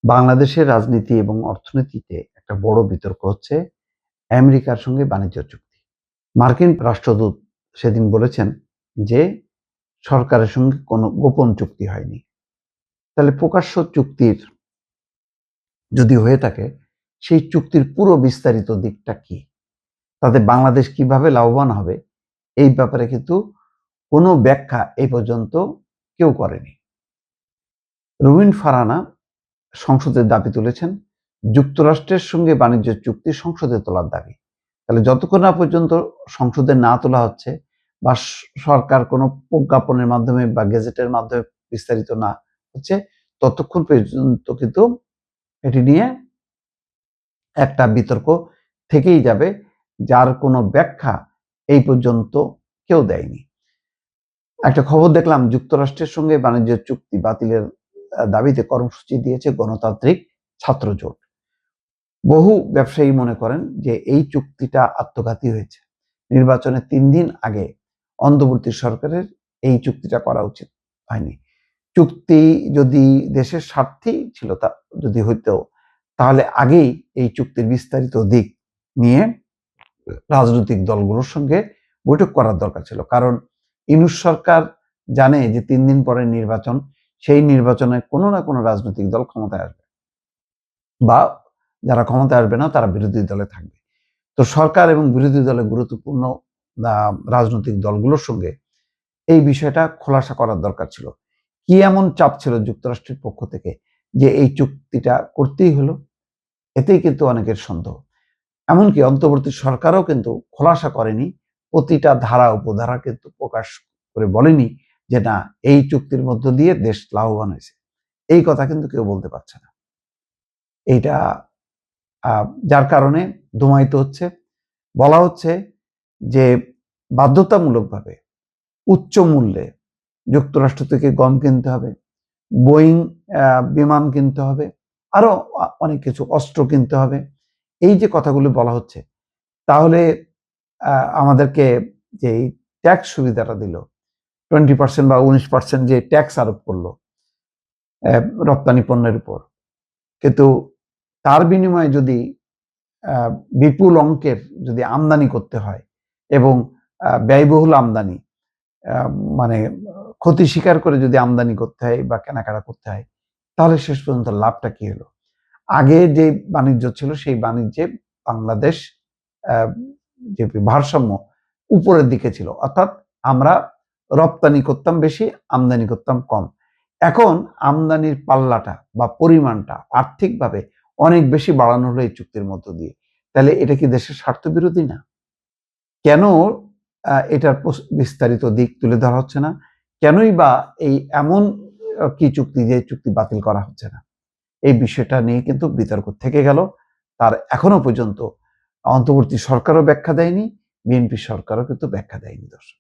বাংলাদেশের রাজনীতি এবং অর্থনীতিতে একটা বড় বিতর্ক হচ্ছে আমেরিকার সঙ্গে বাণিজ্য চুক্তি। মার্কিন রাষ্ট্রদূত সেদিন বলেছেন যে সরকারের সঙ্গে কোনো গোপন চুক্তি হয়নি। তাহলে প্রকাশ্য চুক্তির যদি হয়ে থাকে, সেই চুক্তির পুরো বিস্তারিত দিকটা কি? তাতে বাংলাদেশ কিভাবে লাভবান হবে, এই ব্যাপারে কিন্তু কোনো ব্যাখ্যা এই পর্যন্ত কেউ করেনি। রুবিন ফারহানা সংসদের দাবি তুলেছেন যুক্তরাষ্ট্রের সঙ্গে বাণিজ্য চুক্তি সংসদে তোলার দাবি। তাহলে যতক্ষণ না পর্যন্ত সংসদে না তোলা হচ্ছে বা সরকার কোনো প্রজ্ঞাপনের মাধ্যমে বা গেজেটের মাধ্যমে বিস্তারিত না হচ্ছে, ততক্ষণ পর্যন্ত কিন্তু এটি নিয়ে একটা বিতর্ক থেকেই যাবে, যার কোনো ব্যাখ্যা এই পর্যন্ত কেউ দেয়নি। একটা খবর দেখলাম, যুক্তরাষ্ট্রের সঙ্গে বাণিজ্য চুক্তি বাতিলের দাবিতে কর্মসূচি দিয়েছে গণতান্ত্রিক ছাত্র জোট। বহু ব্যবসায়ী মনে করেন যে এই চুক্তিটা আত্মঘাতী হয়েছে। নির্বাচনের 3 দিন আগে অন্তর্বর্তী সরকারের এই চুক্তিটা করা উচিত হয়নি। চুক্তি যদি দেশের স্বার্থেই ছিল, তা যদি হইতো, তাহলে আগেই এই চুক্তির বিস্তারিত দিক নিয়ে রাজনৈতিক দলগুলোর সঙ্গে বৈঠক করার দরকার ছিল। কারণ ইউনূস সরকার জানে যে 3 দিন পরে নির্বাচন, সেই নির্বাচনে কোনো না কোনো রাজনৈতিক দল ক্ষমতায় আসবে, বা যারা ক্ষমতায় আসবে না তারা বিরোধী দলে থাকবে। তো সরকার এবং বিরোধী দলের গুরুত্বপূর্ণ রাজনৈতিক দলগুলোর সঙ্গে এই বিষয়টা খোলাসা করার দরকার ছিল। কি এমন চাপ ছিল যুক্তরাষ্ট্রের পক্ষ থেকে যে এই চুক্তিটা করতেই হলো? এতেই কিন্তু অনেকের সন্দেহ। এমনকি অন্তর্বর্তী সরকারও কিন্তু খোলাসা করেনি, প্রতিটা ধারা উপধারা কিন্তু প্রকাশ করে বলেনি যে না, এই চুক্তির মধ্য দিয়ে দেশ লাভবান হয়েছে। এই কথা কিন্তু কেউ বলতে পারছে না। এইটা যার কারণে ধুমায়িত হচ্ছে, বলা হচ্ছে যে বাধ্যতামূলকভাবে উচ্চ মূল্যে যুক্তরাষ্ট্র থেকে গম কিনতে হবে, বোয়িং বিমান কিনতে হবে, আরো অনেক কিছু, অস্ত্র কিনতে হবে। এই যে কথাগুলো বলা হচ্ছে, তাহলে আমাদেরকে যে ট্যাক্স সুবিধাটা দিল, 20% বা 19% যে ট্যাক্স আরোপ করলো রপ্তানি পণ্যের উপর, কিন্তু তার বিনিময়ে যদি বিপুল অঙ্কের যদি আমদানি করতে হয় এবং ব্যয়বহুল আমদানি, মানে ক্ষতি স্বীকার করে যদি আমদানি করতে হয় বা কেনাকাটা করতে হয়, তাহলে শেষ পর্যন্ত লাভটা কি হলো? আগে যে বাণিজ্য ছিল, সেই বাণিজ্যে বাংলাদেশ যে ভারসাম্য উপরের দিকে ছিল, অর্থাৎ আমরা রপ্তানি করতাম বেশি, আমদানি করতাম কম। এখন আমদানির পাল্লাটা বা পরিমাণটা আর্থিকভাবে অনেক বেশি বাড়ানো হলো এই চুক্তির মধ্য দিয়ে। তাহলে এটা কি দেশের স্বার্থ বিরোধী না? কেন এটার বিস্তারিত দিক তুলে ধরা হচ্ছে না? কেনই বা এই এমন কি চুক্তি, যে চুক্তি বাতিল করা হচ্ছে না? এই বিষয়টা নিয়ে কিন্তু বিতর্ক থেকে গেল। তার এখনো পর্যন্ত অন্তর্বর্তী সরকারও ব্যাখ্যা দেয়নি, বিএনপি সরকারও কিন্তু ব্যাখ্যা দেয়নি দর্শক।